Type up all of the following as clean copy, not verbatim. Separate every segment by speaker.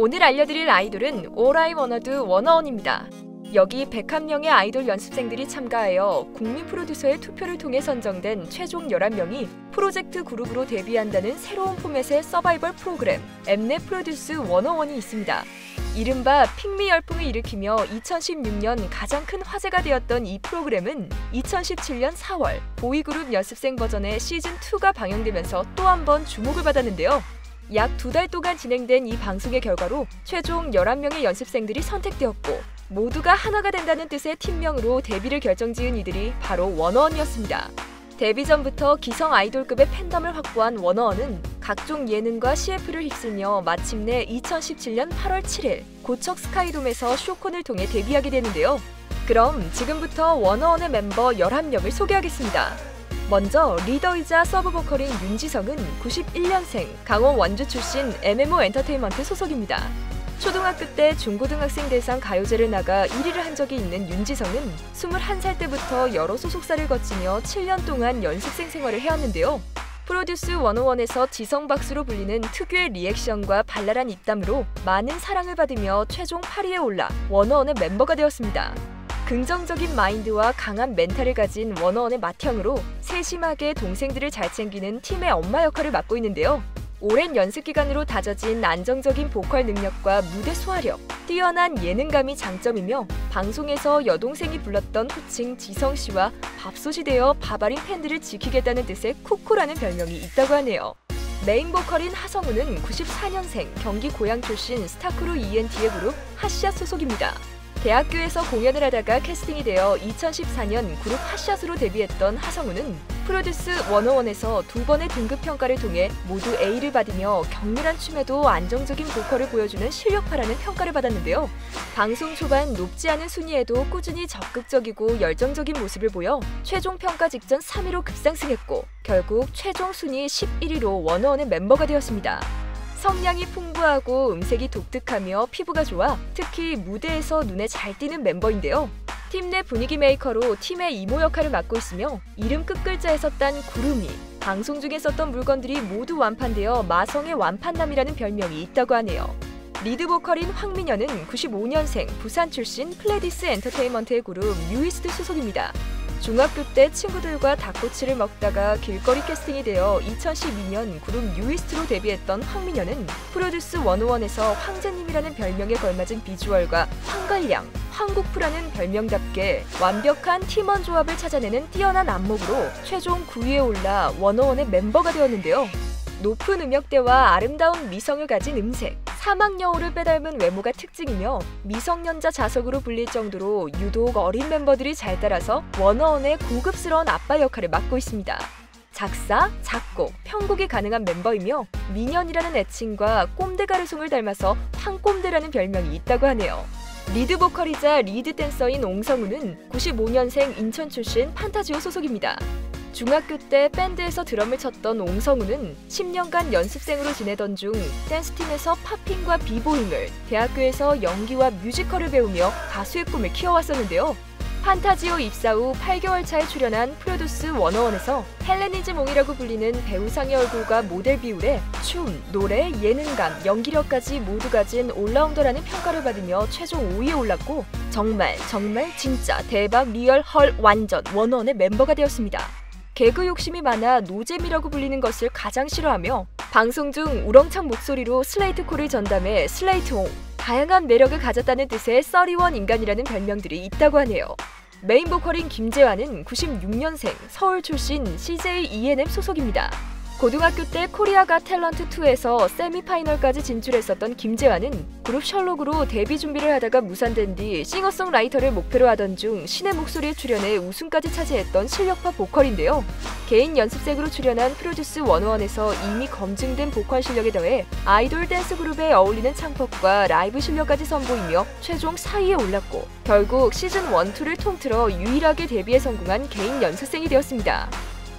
Speaker 1: 오늘 알려드릴 아이돌은 All I Wanna Do 워너원입니다. 여기 101명의 아이돌 연습생들이 참가하여 국민 프로듀서의 투표를 통해 선정된 최종 11명이 프로젝트 그룹으로 데뷔한다는 새로운 포맷의 서바이벌 프로그램 엠넷 프로듀스 워너원이 있습니다. 이른바 픽미 열풍을 일으키며 2016년 가장 큰 화제가 되었던 이 프로그램은 2017년 4월 보이그룹 연습생 버전의 시즌2가 방영되면서 또 한 번 주목을 받았는데요. 약 2달 동안 진행된 이 방송의 결과로 최종 11명의 연습생들이 선택되었고 모두가 하나가 된다는 뜻의 팀명으로 데뷔를 결정지은 이들이 바로 워너원이었습니다. 데뷔 전부터 기성 아이돌급의 팬덤을 확보한 워너원은 각종 예능과 CF를 휩쓸며 마침내 2017년 8월 7일 고척 스카이돔에서 쇼콘을 통해 데뷔하게 되는데요. 그럼 지금부터 워너원의 멤버 11명을 소개하겠습니다. 먼저 리더이자 서브보컬인 윤지성은 91년생 강원 원주 출신 MMO 엔터테인먼트 소속입니다. 초등학교 때 중고등학생 대상 가요제를 나가 1위를 한 적이 있는 윤지성은 21살 때부터 여러 소속사를 거치며 7년 동안 연습생 생활을 해왔는데요. 프로듀스 101에서 지성박수로 불리는 특유의 리액션과 발랄한 입담으로 많은 사랑을 받으며 최종 8위에 올라 워너원의 멤버가 되었습니다. 긍정적인 마인드와 강한 멘탈을 가진 워너원의 맏형으로 세심하게 동생들을 잘 챙기는 팀의 엄마 역할을 맡고 있는데요. 오랜 연습 기간으로 다져진 안정적인 보컬 능력과 무대 소화력, 뛰어난 예능감이 장점이며 방송에서 여동생이 불렀던 호칭 지성씨와 밥솥이 되어 밥알인 팬들을 지키겠다는 뜻의 쿠쿠라는 별명이 있다고 하네요. 메인 보컬인 하성우는 94년생 경기 고양 출신 스타크루 ENT의 그룹 핫샷 소속입니다. 대학교에서 공연을 하다가 캐스팅이 되어 2014년 그룹 핫샷으로 데뷔했던 하성우는 프로듀스 101에서 2번의 등급 평가를 통해 모두 A를 받으며 격렬한 춤에도 안정적인 보컬을 보여주는 실력파라는 평가를 받았는데요. 방송 초반 높지 않은 순위에도 꾸준히 적극적이고 열정적인 모습을 보여 최종 평가 직전 3위로 급상승했고 결국 최종 순위 11위로 워너원의 멤버가 되었습니다. 성량이 풍부하고 음색이 독특하며 피부가 좋아 특히 무대에서 눈에 잘 띄는 멤버인데요. 팀 내 분위기 메이커로 팀의 이모 역할을 맡고 있으며 이름 끝글자에서 딴 구름이, 방송 중에 썼던 물건들이 모두 완판되어 마성의 완판남이라는 별명이 있다고 하네요. 리드 보컬인 황민현은 95년생 부산 출신 플레디스 엔터테인먼트의 그룹 뉴이스트 소속입니다. 중학교 때 친구들과 닭꼬치를 먹다가 길거리 캐스팅이 되어 2012년 그룹 뉴이스트로 데뷔했던 황민현은 프로듀스 101에서 황제님이라는 별명에 걸맞은 비주얼과 황갈량, 황국프라는 별명답게 완벽한 팀원 조합을 찾아내는 뛰어난 안목으로 최종 9위에 올라 워너원의 멤버가 되었는데요. 높은 음역대와 아름다운 미성을 가진 음색, 사막여우를 빼닮은 외모가 특징이며 미성년자 자석으로 불릴 정도로 유독 어린 멤버들이 잘 따라서 워너원의 고급스러운 아빠 역할을 맡고 있습니다. 작사, 작곡, 편곡이 가능한 멤버이며 민현이라는 애칭과 꼼데가르송을 닮아서 황꼼데라는 별명이 있다고 하네요. 리드 보컬이자 리드 댄서인 옹성우는 95년생 인천 출신 판타지오 소속입니다. 중학교 때 밴드에서 드럼을 쳤던 옹성우는 10년간 연습생으로 지내던 중 댄스팀에서 팝핑과 비보잉을, 대학교에서 연기와 뮤지컬을 배우며 가수의 꿈을 키워왔었는데요. 판타지오 입사 후 8개월 차에 출연한 프로듀스 101에서 헬레니즘옹이라고 불리는 배우상의 얼굴과 모델 비율에 춤, 노래, 예능감, 연기력까지 모두 가진 올라운더라는 평가를 받으며 최종 5위에 올랐고 정말 진짜 대박 리얼 헐 완전 워너원의 멤버가 되었습니다. 개그 욕심이 많아 노잼이라고 불리는 것을 가장 싫어하며 방송 중 우렁찬 목소리로 슬레이트콜을 전담해 슬레이트홍, 다양한 매력을 가졌다는 뜻의 써리원 인간이라는 별명들이 있다고 하네요. 메인 보컬인 김재환은 96년생 서울 출신 CJ E&M 소속입니다. 고등학교 때 코리아 갓 탤런트 2에서 세미파이널까지 진출했었던 김재환은 그룹 셜록으로 데뷔 준비를 하다가 무산된 뒤 싱어송라이터를 목표로 하던 중 신의 목소리에 출연해 우승까지 차지했던 실력파 보컬인데요. 개인 연습생으로 출연한 프로듀스 101에서 이미 검증된 보컬 실력에 더해 아이돌 댄스 그룹에 어울리는 창법과 라이브 실력까지 선보이며 최종 4위에 올랐고 결국 시즌 1, 2를 통틀어 유일하게 데뷔에 성공한 개인 연습생이 되었습니다.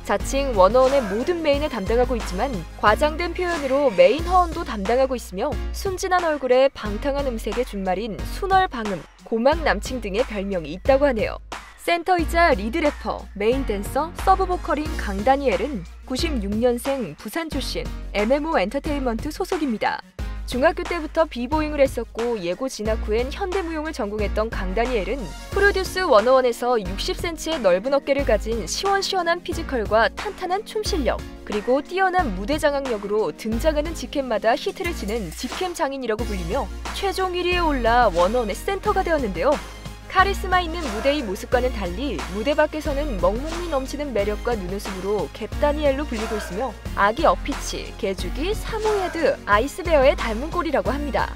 Speaker 1: 자칭 워너원의 모든 메인을 담당하고 있지만 과장된 표현으로 메인 허언도 담당하고 있으며 순진한 얼굴에 방탕한 음색의 준말인 순얼방음, 고막 남친 등의 별명이 있다고 하네요. 센터이자 리드 래퍼, 메인 댄서, 서브 보컬인 강다니엘은 96년생 부산 출신 MMO 엔터테인먼트 소속입니다. 중학교 때부터 비보잉을 했었고 예고 진학 후엔 현대무용을 전공했던 강다니엘은 프로듀스 101에서 60cm의 넓은 어깨를 가진 시원시원한 피지컬과 탄탄한 춤 실력, 그리고 뛰어난 무대 장악력으로 등장하는 직캠마다 히트를 치는 직캠 장인이라고 불리며 최종 1위에 올라 101의 센터가 되었는데요. 카리스마 있는 무대의 모습과는 달리 무대 밖에서는 먹먹미 넘치는 매력과 눈웃음으로 갭다니엘로 불리고 있으며 아기 어피치, 개주기, 사모예드, 아이스베어의 닮은 꼴이라고 합니다.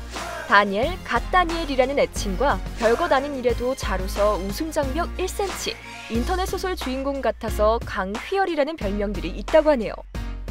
Speaker 1: 다니엘, 갓다니엘이라는 애칭과 별것 아닌 일에도 잘 웃어 웃음 장벽 1cm, 인터넷 소설 주인공 같아서 강휘열이라는 별명들이 있다고 하네요.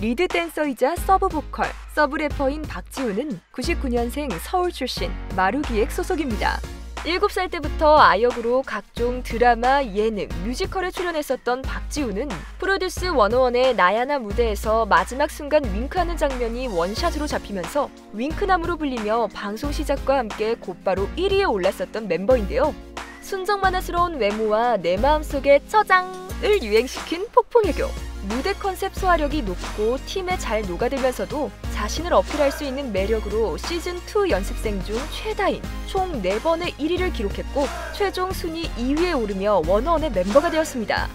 Speaker 1: 리드 댄서이자 서브 보컬, 서브 래퍼인 박지우는 99년생 서울 출신 마루기획 소속입니다. 7살 때부터 아역으로 각종 드라마, 예능, 뮤지컬에 출연했었던 박지우는 프로듀스 101의 나야나 무대에서 마지막 순간 윙크하는 장면이 원샷으로 잡히면서 윙크남으로 불리며 방송 시작과 함께 곧바로 1위에 올랐었던 멤버인데요. 순정만화스러운 외모와 내 마음속의 처장을 유행시킨 폭풍애교, 무대 컨셉 소화력이 높고 팀에 잘 녹아들면서도 자신을 어필할 수 있는 매력으로 시즌2 연습생 중 최다인 총 4번의 1위를 기록했고 최종 순위 2위에 오르며 101의 멤버가 되었습니다.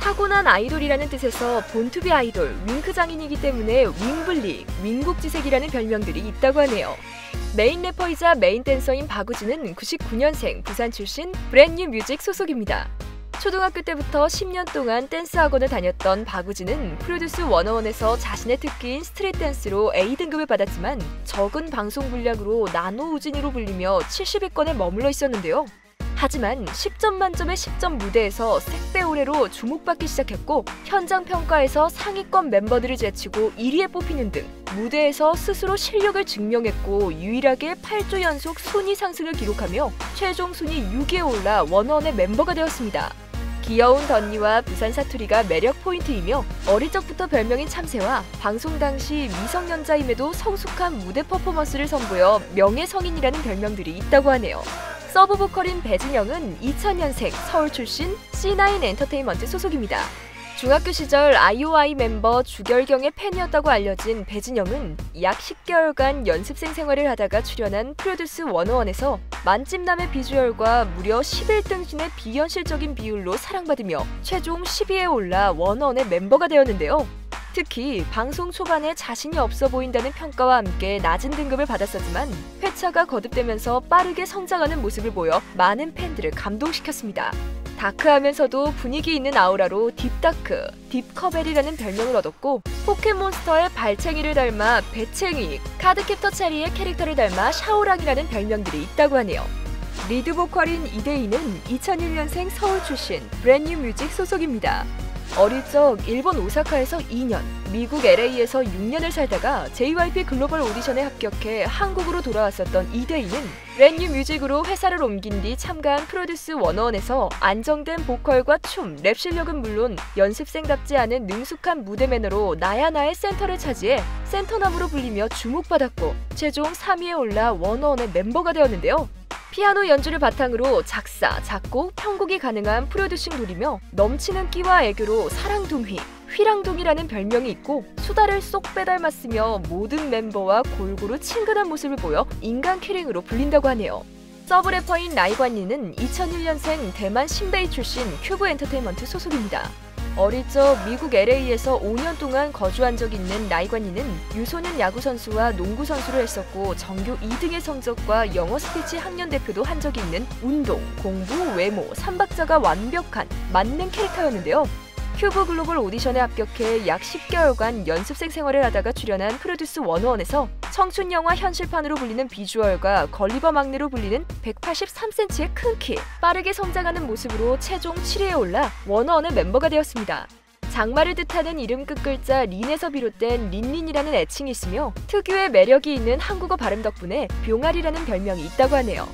Speaker 1: 타고난 아이돌이라는 뜻에서 본투비 아이돌, 윙크 장인이기 때문에 윙블리, 윙국지색이라는 별명들이 있다고 하네요. 메인 래퍼이자 메인 댄서인 박우진은 99년생 부산 출신 브랜뉴 뮤직 소속입니다. 초등학교 때부터 10년 동안 댄스 학원을 다녔던 박우진은 프로듀스 101에서 자신의 특기인 스트릿 댄스로 A등급을 받았지만 적은 방송 분량으로 나노 우진이로 불리며 70위권에 머물러 있었는데요. 하지만 10점 만점의 10점 무대에서 색배오래로 주목받기 시작했고 현장 평가에서 상위권 멤버들을 제치고 1위에 뽑히는 등 무대에서 스스로 실력을 증명했고 유일하게 8조 연속 순위 상승을 기록하며 최종 순위 6위에 올라 101의 멤버가 되었습니다. 귀여운 덧니와 부산 사투리가 매력 포인트이며 어릴 적부터 별명인 참새와 방송 당시 미성년자임에도 성숙한 무대 퍼포먼스를 선보여 명예성인이라는 별명들이 있다고 하네요. 서브 보컬인 배진영은 2000년생 서울 출신 C9 엔터테인먼트 소속입니다. 중학교 시절 IOI 멤버 주결경의 팬이었다고 알려진 배진영은 약 10개월간 연습생 생활을 하다가 출연한 프로듀스 101에서 만찜남의 비주얼과 무려 11등신의 비현실적인 비율로 사랑받으며 최종 10위에 올라 101의 멤버가 되었는데요. 특히 방송 초반에 자신이 없어 보인다는 평가와 함께 낮은 등급을 받았었지만 회차가 거듭되면서 빠르게 성장하는 모습을 보여 많은 팬들을 감동시켰습니다. 다크하면서도 분위기 있는 아우라로 딥다크, 딥커벨이라는 별명을 얻었고 포켓몬스터의 발챙이를 닮아 배챙이, 카드캡터 체리의 캐릭터를 닮아 샤오랑이라는 별명들이 있다고 하네요. 리드 보컬인 이대희는 2001년생 서울 출신 브랜뉴 뮤직 소속입니다. 어릴 적 일본 오사카에서 2년, 미국 LA에서 6년을 살다가 JYP 글로벌 오디션에 합격해 한국으로 돌아왔었던 이대희는 브랜뉴 뮤직으로 회사를 옮긴 뒤 참가한 프로듀스 101에서 안정된 보컬과 춤, 랩 실력은 물론 연습생답지 않은 능숙한 무대 매너로 나야나의 센터를 차지해 센터남으로 불리며 주목받았고 최종 3위에 올라 101의 멤버가 되었는데요. 피아노 연주를 바탕으로 작사, 작곡, 편곡이 가능한 프로듀싱 돌이며 넘치는 끼와 애교로 사랑둥휘, 휘랑둥이라는 별명이 있고 수다를 쏙 빼닮았으며 모든 멤버와 골고루 친근한 모습을 보여 인간 캐릭으로 불린다고 하네요. 서브 래퍼인 나이관니는 2001년생 대만 신베이 출신 큐브 엔터테인먼트 소속입니다. 어릴 적 미국 LA에서 5년 동안 거주한 적 있는 나이관니는 유소년 야구선수와 농구선수를 했었고 전교 2등의 성적과 영어 스피치 학년 대표도 한 적이 있는 운동, 공부, 외모, 3박자가 완벽한 만능 캐릭터였는데요. 큐브 글로벌 오디션에 합격해 약 10개월간 연습생 생활을 하다가 출연한 프로듀스 101에서 청춘 영화 현실판으로 불리는 비주얼과 걸리버 막내로 불리는 183cm의 큰 키, 빠르게 성장하는 모습으로 최종 7위에 올라 101의 멤버가 되었습니다. 장마를 뜻하는 이름 끝글자 린에서 비롯된 린린이라는 애칭이 있으며 특유의 매력이 있는 한국어 발음 덕분에 병아리라는 별명이 있다고 하네요.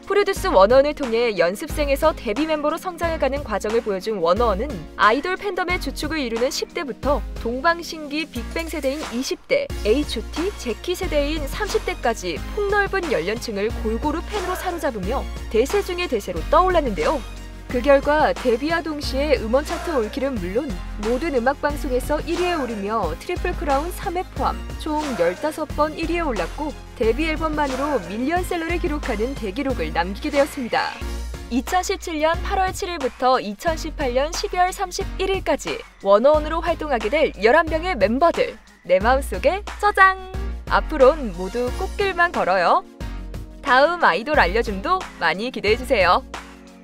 Speaker 1: 프로듀스 101을 통해 연습생에서 데뷔 멤버로 성장해가는 과정을 보여준 101은 아이돌 팬덤의 주축을 이루는 10대부터 동방신기 빅뱅 세대인 20대, H.O.T, 제키 세대인 30대까지 폭넓은 연령층을 골고루 팬으로 사로잡으며 대세 중의 대세로 떠올랐는데요. 그 결과 데뷔와 동시에 음원 차트 올킬은 물론 모든 음악방송에서 1위에 오르며 트리플 크라운 3회 포함 총 15번 1위에 올랐고 데뷔 앨범만으로 밀리언셀러를 기록하는 대기록을 남기게 되었습니다. 2017년 8월 7일부터 2018년 12월 31일까지 워너원으로 활동하게 될 11명의 멤버들. 내 마음속에 저장! 앞으론 모두 꽃길만 걸어요. 다음 아이돌 알려줌도 많이 기대해주세요.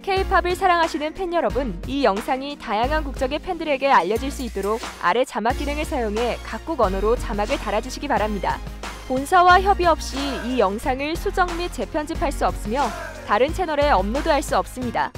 Speaker 1: K-팝을 사랑하시는 팬 여러분, 이 영상이 다양한 국적의 팬들에게 알려질 수 있도록 아래 자막 기능을 사용해 각국 언어로 자막을 달아주시기 바랍니다. 본사와 협의 없이 이 영상을 수정 및 재편집할 수 없으며 다른 채널에 업로드할 수 없습니다.